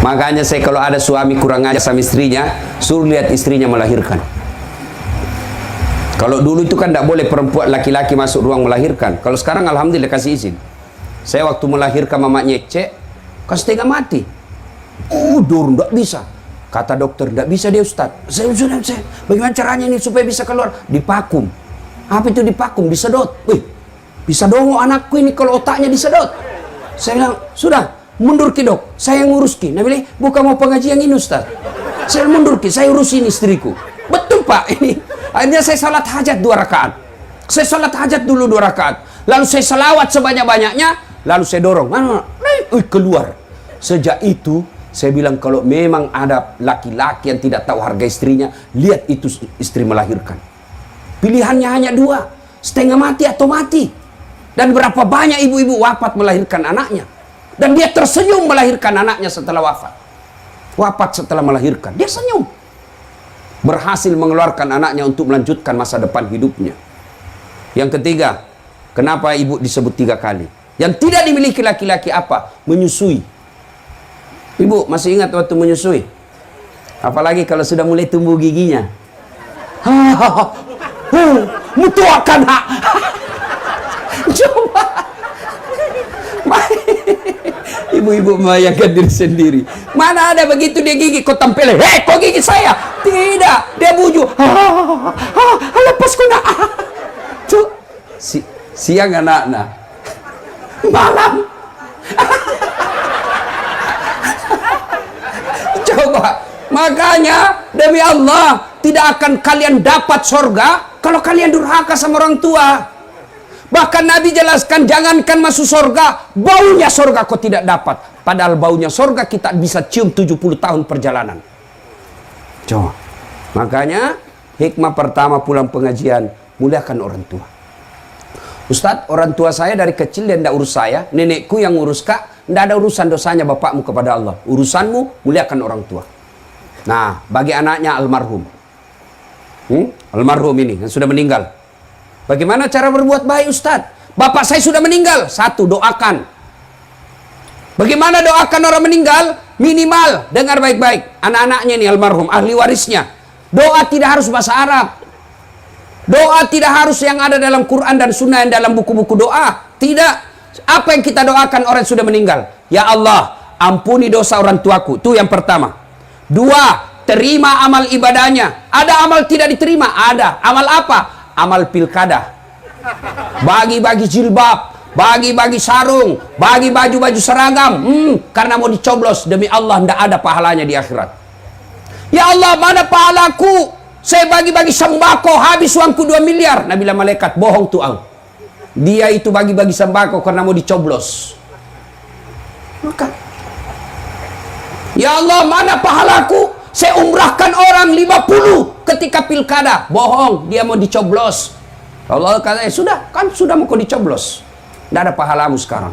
Makanya saya kalau ada suami kurang ajar sama istrinya, suruh lihat istrinya melahirkan. Kalau dulu itu kan tidak boleh perempuan laki-laki masuk ruang melahirkan. Kalau sekarang alhamdulillah kasih izin. Saya waktu melahirkan mamanya cek, kan setengah mati. Dur, tidak bisa. Kata dokter, tidak bisa dia Ustaz. Saya, bagaimana caranya ini supaya bisa keluar? Dipakum. Apa itu dipakum? Disedot. Wih, bisa dongo anakku ini kalau otaknya disedot. Saya bilang, sudah, mundur ki dok, saya ngurus ki. Nah bilang, bukan mau pengajian ini Ustaz. Saya mundur ki, saya urusin istriku. Betul Pak, ini. Akhirnya saya salat hajat 2 rakaat. Saya salat hajat dulu 2 rakaat. Lalu saya selawat sebanyak-banyaknya. Lalu saya dorong. Keluar. Sejak itu, saya bilang kalau memang ada laki-laki yang tidak tahu harga istrinya, lihat itu istri melahirkan. Pilihannya hanya 2. Setengah mati atau mati. Dan berapa banyak ibu-ibu wafat melahirkan anaknya. Dan dia tersenyum melahirkan anaknya setelah wafat. Wafat setelah melahirkan. Dia senyum. Berhasil mengeluarkan anaknya untuk melanjutkan masa depan hidupnya. Yang ketiga, kenapa ibu disebut 3 kali? Yang tidak dimiliki laki-laki apa? Menyusui. Ibu masih ingat waktu menyusui? Apalagi kalau sudah mulai tumbuh giginya. Mutuakan hak. Coba. Ibu-ibu membayangkan diri sendiri. Mana ada begitu dia gigi, kau tampil, hei kau gigi saya. Tidak, dia buju. Lepas kau nak. Tuh, siang anak-anak. Malam. Coba. Makanya demi Allah tidak akan kalian dapat sorga kalau kalian durhaka sama orang tua. Bahkan Nabi jelaskan, jangankan masuk sorga, baunya sorga kau tidak dapat. Padahal baunya sorga kita bisa cium 70 tahun perjalanan. Coba. Makanya hikmah pertama pulang pengajian, muliakan orang tua. Ustadz, orang tua saya dari kecil dia tidak urus saya, nenekku yang urus kak, tidak ada urusan dosanya bapakmu kepada Allah. Urusanmu, muliakan orang tua. Nah, bagi anaknya almarhum. Almarhum ini yang sudah meninggal. Bagaimana cara berbuat baik Ustadz? Bapak saya sudah meninggal. 1, doakan. Bagaimana doakan orang meninggal? Minimal, dengar baik-baik. Anak-anaknya ini almarhum, ahli warisnya. Doa tidak harus bahasa Arab. Doa tidak harus yang ada dalam Quran dan Sunnah yang dalam buku-buku doa. Tidak. Apa yang kita doakan orang yang sudah meninggal? Ya Allah, ampuni dosa orang tuaku. Itu yang pertama. 2, terima amal ibadahnya. Ada amal tidak diterima? Ada. Amal apa? Amal pilkada. Bagi-bagi jilbab, bagi-bagi sarung, bagi baju-baju seragam. Karena mau dicoblos, demi Allah tidak ada pahalanya di akhirat. Ya Allah, mana pahalaku? Saya bagi-bagi sembako, habis uangku 2 miliar. Nabi bilang malaikat, bohong tuh. Dia itu bagi-bagi sembako karena mau dicoblos. Maka, ya Allah, mana pahalaku? Saya umrahkan orang 50 ketika pilkada. Bohong, dia mau dicoblos. Allah kata, sudah, kan sudah mau kau dicoblos. Tidak ada pahalamu sekarang.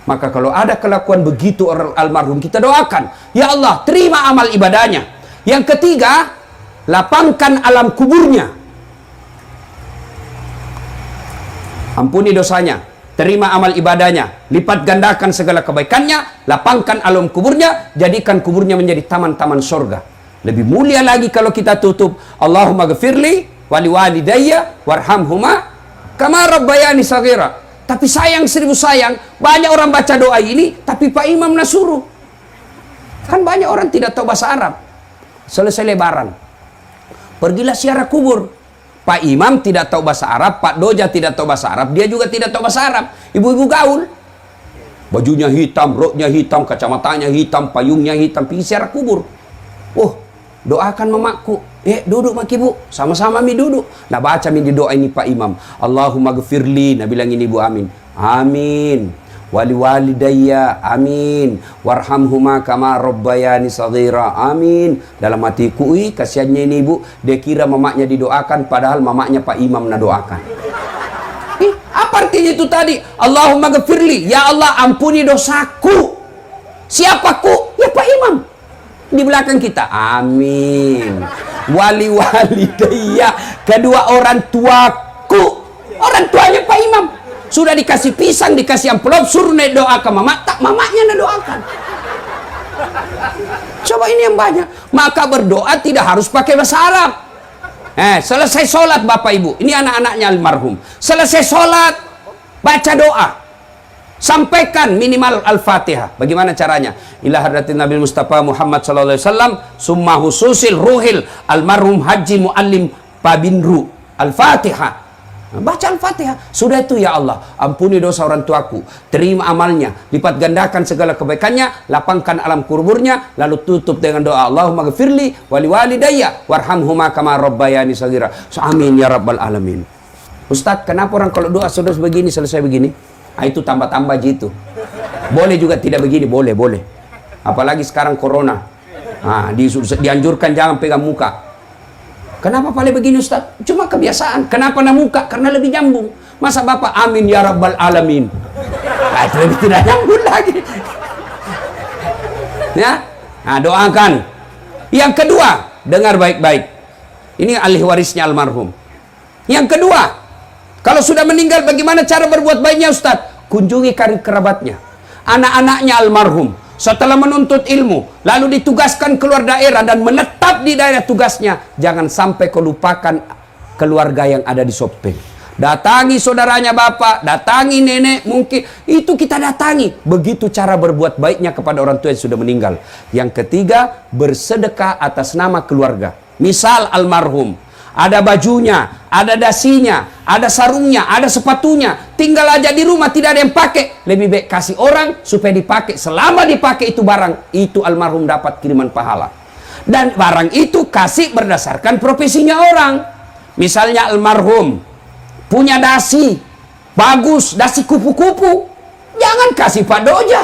Maka kalau ada kelakuan begitu orang almarhum, kita doakan. Ya Allah, terima amal ibadahnya. Yang ketiga, lapangkan alam kuburnya. Ampuni dosanya. Terima amal ibadahnya. Lipat gandakan segala kebaikannya. Lapangkan alam kuburnya. Jadikan kuburnya menjadi taman-taman surga. Lebih mulia lagi kalau kita tutup, Allahumma ghafirli wali walidayya warhamhuma kama rabbayani shaghira. Tapi sayang 1000 sayang, banyak orang baca doa ini, tapi Pak Imam nasuruh. Kan banyak orang tidak tahu bahasa Arab. Selesai lebaran, pergilah ziarah kubur. Pak Imam tidak tahu bahasa Arab, Pak Doja tidak tahu bahasa Arab, dia juga tidak tahu bahasa Arab. Ibu-ibu gaul, bajunya hitam, roknya hitam, kacamatanya hitam, payungnya hitam, pergi ziarah kubur. Doakan mamaku. Duduk mak ibu. Sama-sama mi duduk. Nah baca mi di doa ini Pak Imam. Allahumma ghafirli. Nah bilang ini Bu Amin. Amin. Wali walidayya. Amin. Warhamhuma kama rabbayani shaghira. Amin. Dalam hatiku, kasihannya ini ibu. Dia kira mamaknya didoakan. Padahal mamaknya Pak Imam nah doakan. Apa artinya itu tadi? Allahumma ghafirli. Ya Allah ampuni dosaku. Siapaku? Ya Pak Imam. Di belakang kita, amin. Wali walidayya, kedua orang tuaku. Orang tuanya Pak Imam sudah dikasih pisang, dikasih amplop, suruh doakan mama, tak mamanya doakan. Coba ini yang banyak. Maka berdoa tidak harus pakai bahasa Arab. Selesai sholat Bapak Ibu, ini anak-anaknya almarhum, selesai sholat baca doa, sampaikan minimal Al-Fatihah. Bagaimana caranya? Ila hadratin Nabi Mustafa Muhammad sallallahu alaihi wasallam summa hususil ruhil almarhum Haji Muallim Pabinru Al-Fatihah. Baca Al-Fatihah. Sudah itu, ya Allah, ampuni dosa orang tuaku, terima amalnya, lipat gandakan segala kebaikannya, lapangkan alam kuburnya, lalu tutup dengan doa Allahumma ghafirli wali walidayya warhamhuma kama rabbayani shaghira. Amin ya rabbal alamin. Ustadz, kenapa orang kalau doa sudah begini selesai begini? Itu tambah-tambah gitu. Boleh juga tidak begini, boleh. Apalagi sekarang corona. Dianjurkan jangan pegang muka. Kenapa paling begini Ustaz? Cuma kebiasaan. Kenapa namuka? Karena lebih nyambung. Masa Bapak amin ya rabbal alamin? Itu lebih tidak nyambung lagi. Ya, doakan. Yang kedua, dengar baik-baik. Ini ahli warisnya almarhum. Yang kedua, kalau sudah meninggal bagaimana cara berbuat baiknya Ustaz? Kunjungi karib kerabatnya, anak-anaknya almarhum. Setelah menuntut ilmu, lalu ditugaskan keluar daerah dan menetap di daerah tugasnya. Jangan sampai kelupakan keluarga yang ada di Sopeng. Datangi saudaranya Bapak, datangi nenek, mungkin itu kita datangi. Begitu cara berbuat baiknya kepada orang tua yang sudah meninggal. Yang ketiga, bersedekah atas nama keluarga. Misal almarhum, ada bajunya, ada dasinya, ada sarungnya, ada sepatunya, tinggal aja di rumah tidak ada yang pakai. Lebih baik kasih orang supaya dipakai. Selama dipakai itu barang, itu almarhum dapat kiriman pahala. Dan barang itu kasih berdasarkan profesinya orang. Misalnya almarhum punya dasi bagus, dasi kupu-kupu, jangan kasih Pak Doja.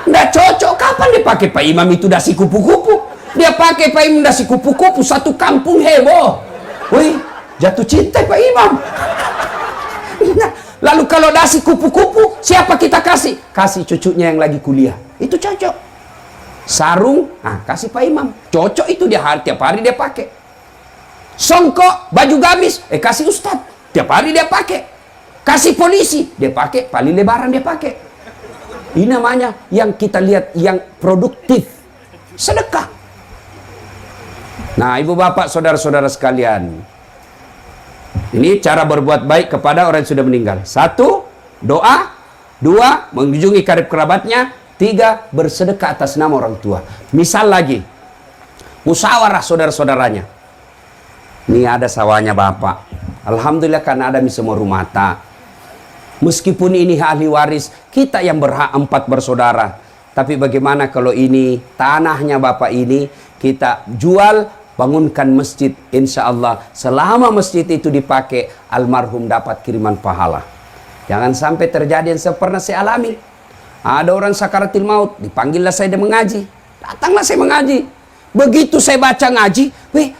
Nggak cocok. Kapan dipakai Pak Imam itu dasi kupu-kupu? Dia pakai Pak Imam dasi kupu-kupu, satu kampung heboh. Wih, jatuh cinta Pak Imam. Nah, lalu kalau dasi kupu-kupu, siapa kita kasih? Kasih cucunya yang lagi kuliah. Itu cocok. Sarung, kasih Pak Imam. Cocok itu, dia tiap hari dia pakai. Songkok, baju gamis, kasih Ustadz. Tiap hari dia pakai. Kasih polisi, dia pakai. Paling lebaran dia pakai. Ini namanya yang kita lihat yang produktif. Sedekah. Nah, ibu bapak, saudara-saudara sekalian, ini cara berbuat baik kepada orang yang sudah meninggal. 1, doa. 2, mengunjungi karib kerabatnya. 3, bersedekah atas nama orang tua. Misal lagi, musyawarah saudara-saudaranya. Ini ada sawahnya bapak. Alhamdulillah karena ada semua rumah tak. Meskipun ini ahli waris, kita yang berhak 4 bersaudara. Tapi bagaimana kalau ini tanahnya bapak ini kita jual, bangunkan masjid, insya Allah selama masjid itu dipakai, almarhum dapat kiriman pahala. Jangan sampai terjadi yang pernah saya alami. Ada orang sakaratil maut, dipanggillah saya dia mengaji. Datanglah saya mengaji. Begitu saya baca ngaji,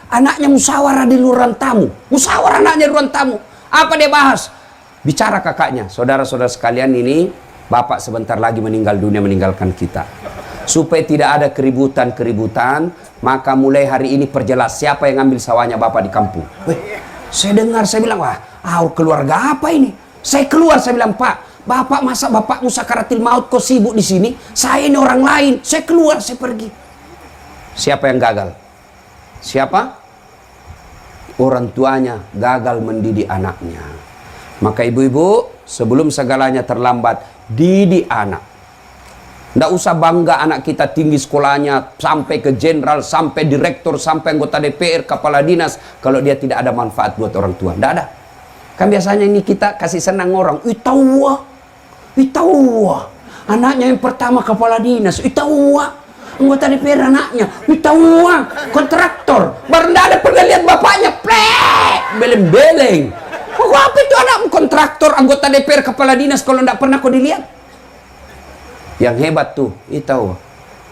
anaknya musyawarah di ruang tamu. Musyawarah anaknya di ruang tamu. Apa dia bahas? Bicara kakaknya. Saudara-saudara sekalian, ini bapak sebentar lagi meninggal dunia, meninggalkan kita. Supaya tidak ada keributan-keributan, maka mulai hari ini perjelas siapa yang ngambil sawahnya bapak di kampung. Saya dengar, saya bilang, keluarga apa ini? Saya keluar, saya bilang, Pak, bapak masa bapakmu sakaratil maut kok sibuk di sini? Saya ini orang lain. Saya keluar, saya pergi. Siapa yang gagal? Siapa? Orang tuanya gagal mendidik anaknya. Maka ibu-ibu, sebelum segalanya terlambat, didik anak. Tidak usah bangga anak kita tinggi sekolahnya, sampai ke jenderal, sampai direktur, sampai anggota DPR, kepala dinas, kalau dia tidak ada manfaat buat orang tua. Tidak ada. Kan biasanya ini kita kasih senang orang. Itawa. Anaknya yang pertama kepala dinas. Itawa. Anggota DPR anaknya. Itawa. Kontraktor. Baru tidak ada pernah lihat bapaknya. Plek. Beleng-beleng. Apa itu anakmu kontraktor, anggota DPR, kepala dinas, kalau tidak pernah kau dilihat? Yang hebat tuh, itu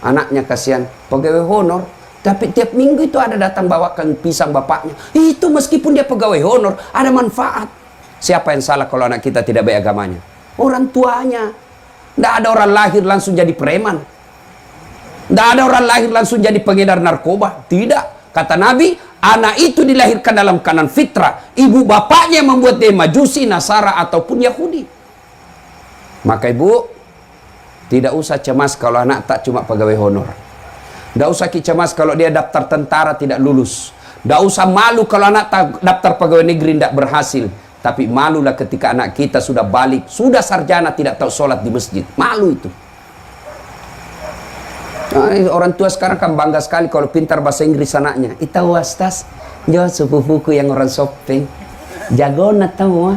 anaknya kasihan, pegawai honor, tapi tiap minggu itu ada datang bawakan pisang bapaknya. Itu meskipun dia pegawai honor, ada manfaat. Siapa yang salah kalau anak kita tidak baik agamanya? Orang tuanya. Tidak ada orang lahir langsung jadi preman. Tidak ada orang lahir langsung jadi pengedar narkoba. Tidak. Kata Nabi, anak itu dilahirkan dalam kanan fitrah. Ibu bapaknya membuat dia majusi, nasara, ataupun Yahudi. Maka ibu, Tidak usah cemas kalau anak tak cuma pegawai honor. Tidak usah cemas kalau dia daftar tentara tidak lulus. Tidak usah malu kalau anak daftar pegawai negeri tidak berhasil. Tapi malulah ketika anak kita sudah balik, sudah sarjana tidak tahu sholat di masjid. Malu itu. Nah, orang tua sekarang kan bangga sekali kalau pintar bahasa Inggris anaknya. Itahu wastas, jauh sepupuku yang orang Sopeng. Jagona tahu.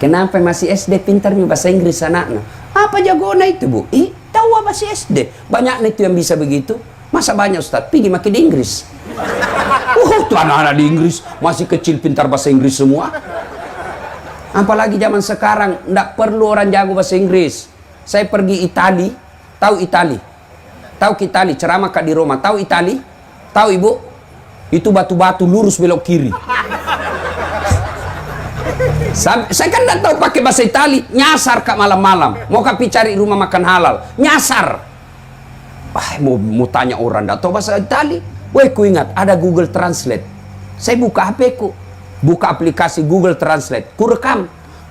Kenapa masih SD pintarnya bahasa Inggris anaknya? Apa jagona itu, Bu? Tahu bahasa SD. Banyak itu yang bisa begitu. Masa banyak Ustaz? Pergi makin di Inggris. Tuh anak-anak di Inggris masih kecil pintar bahasa Inggris semua. Apalagi zaman sekarang tidak perlu orang jago bahasa Inggris. Saya pergi Itali, tahu Itali? Tahu Itali, ceramah Kak di Roma, tahu Itali? Tahu Ibu? Itu batu-batu lurus belok kiri. Saya kan tidak tahu pakai bahasa Itali, nyasar Kak malam-malam. Mau Kak cari rumah makan halal, nyasar. Mau tanya orang tidak tahu bahasa Itali. Woi, ku ingat ada Google Translate. Saya buka HP ku, buka aplikasi Google Translate, ku rekam.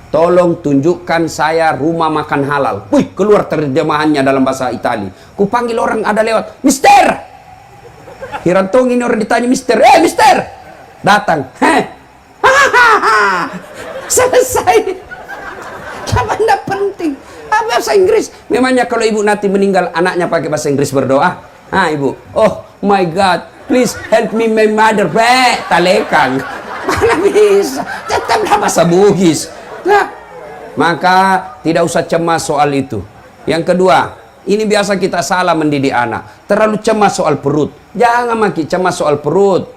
Tolong tunjukkan saya rumah makan halal. Wih, keluar terjemahannya dalam bahasa Itali. Ku panggil orang ada lewat, Mister. Hirantong ini orang ditanya Mister. Mister. Datang. Selesai. Apa tidak penting? Bahasa Inggris. Memangnya kalau ibu nanti meninggal anaknya pakai bahasa Inggris berdoa? Ibu. Oh my God, please help me my mother. Talekang. Mana bisa? Tetaplah bahasa Bugis. Nah, maka tidak usah cemas soal itu. Yang kedua, ini biasa kita salah mendidik anak. Terlalu cemas soal perut. Jangan makin cemas soal perut.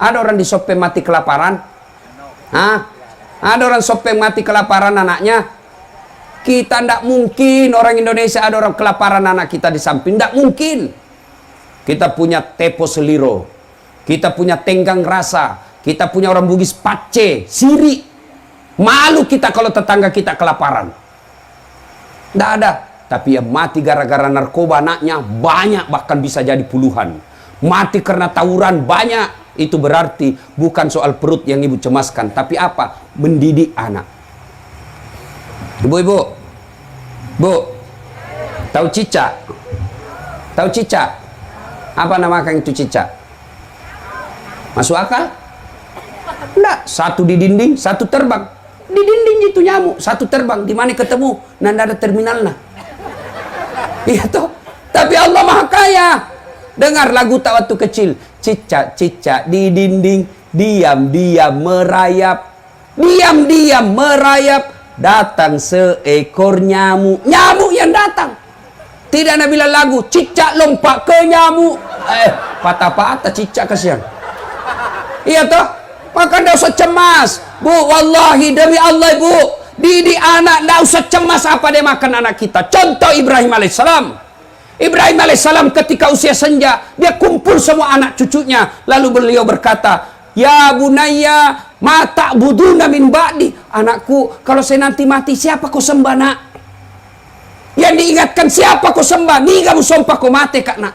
Ada orang di Sopeng mati kelaparan? Ada orang Sopeng mati kelaparan anaknya? Kita tidak mungkin orang Indonesia ada orang kelaparan anak kita di samping. Tidak mungkin. Kita punya tepo seliro. Kita punya tenggang rasa. Kita punya orang Bugis pace, siri. Malu kita kalau tetangga kita kelaparan. Tidak ada. Tapi yang mati gara-gara narkoba anaknya banyak, bahkan bisa jadi puluhan. Mati karena tawuran banyak. Itu berarti bukan soal perut yang ibu cemaskan. Tapi apa? Mendidik anak. Ibu-ibu, Bu, tahu cicak? Tahu cicak? Apa namakan itu cicak? Masuk akal? Enggak, satu di dinding, satu terbang. Di dinding itu nyamuk, satu terbang. Di mana ketemu? Nanda ada terminalnya. Iya toh? Tapi Allah Maha Kaya. Dengar lagu tak waktu kecil. Cicak-cicak di dinding, diam-diam merayap. Diam-diam merayap. Datang seekor nyamuk. Nyamuk yang datang. Tidak Nabi bilang lagu cicak lompat ke nyamuk. Patah-patah cicak kasihan. Iya toh? Maka tidak usah cemas. Bu, wallahi demi Allah ibu, didik anak tidak usah cemas apa dia makan anak kita. Contoh Ibrahim alaihissalam. Ibrahim alaihissalam ketika usia senja, dia kumpul semua anak cucunya. Lalu beliau berkata, ya bunayya ma ta'buduna min ba'di. Anakku, kalau saya nanti mati siapa kau sembah nak? Yang diingatkan siapa kau sembah? Ni kamu sumpah kau mati kak nak.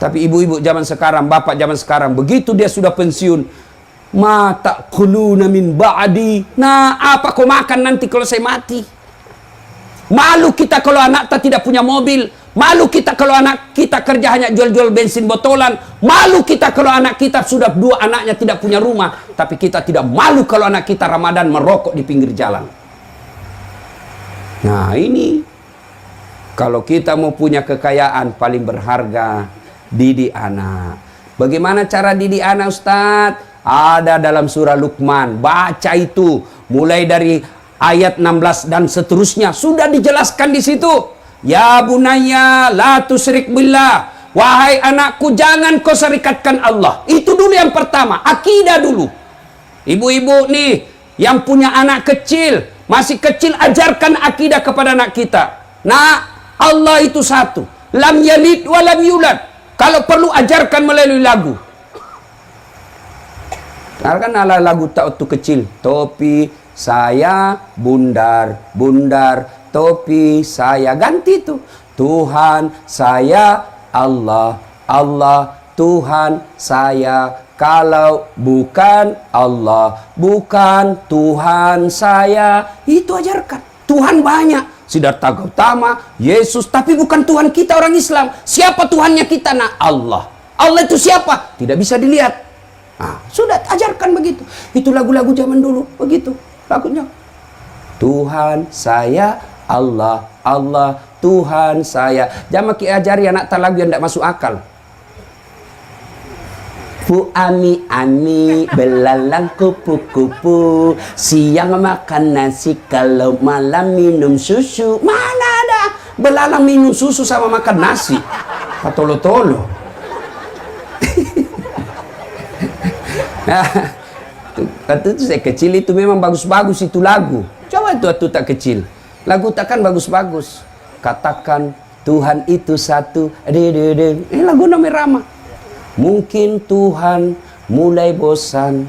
Tapi ibu-ibu zaman sekarang, bapak zaman sekarang, begitu dia sudah pensiun, ma ta'kuluna min ba'di. Nah, apa kau makan nanti kalau saya mati? Malu kita kalau anak kita tidak punya mobil. Malu kita kalau anak kita kerja hanya jual-jual bensin botolan. Malu kita kalau anak kita sudah dua anaknya tidak punya rumah. Tapi kita tidak malu kalau anak kita Ramadan merokok di pinggir jalan. Nah ini, kalau kita mau punya kekayaan paling berharga, didik anak. Bagaimana cara didik anak Ustadz? Ada dalam surah Luqman. Baca itu mulai dari ayat 16 dan seterusnya. Sudah dijelaskan di situ. Ya bunayya la tusyrik billah. Wahai anakku, jangan kau serikatkan Allah. Itu dulu yang pertama, akidah dulu. Ibu-ibu nih yang punya anak kecil, masih kecil, ajarkan akidah kepada anak kita. Nah, Allah itu satu. Lam yalid wa lam yulad. Kalau perlu ajarkan melalui lagu. Kan ala lagu tak waktu kecil. Topi saya bundar, bundar, topi saya. Ganti itu. Tuhan saya Allah, Allah Tuhan saya. Kalau bukan Allah, bukan Tuhan saya. Itu ajarkan. Tuhan banyak. Siddhartha Gautama, Yesus, tapi bukan Tuhan kita orang Islam. Siapa Tuhannya kita? Nah, Allah. Allah itu siapa? Tidak bisa dilihat. Nah, sudah ajarkan begitu. Itu lagu-lagu zaman dulu, begitu lagunya. Tuhan saya, Allah, Allah, Tuhan saya. Jangan ajari anak tak lagu yang tidak masuk akal. Bu ami ami belalang kupu-kupu, siang makan nasi, kalau malam minum susu. Mana ada belalang minum susu sama makan nasi? Patolo-tolo. Waktu itu saya kecil itu memang bagus-bagus itu lagu. Coba itu waktu tak kecil, lagu takkan bagus-bagus. Katakan Tuhan itu satu. Ini lagu namanya Rama. Mungkin Tuhan mulai bosan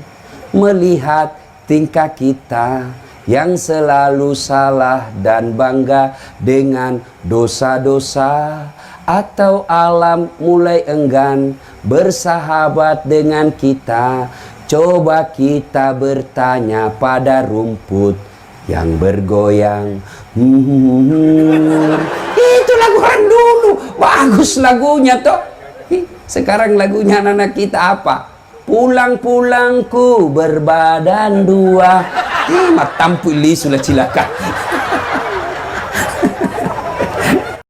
melihat tingkah kita yang selalu salah dan bangga dengan dosa-dosa, atau alam mulai enggan bersahabat dengan kita. Coba kita bertanya pada rumput yang bergoyang. Itu lagu orang dulu, bagus lagunya toh. Sekarang lagunya anak-anak kita apa? Pulang-pulangku berbadan dua. Matampu li sudah cilaka.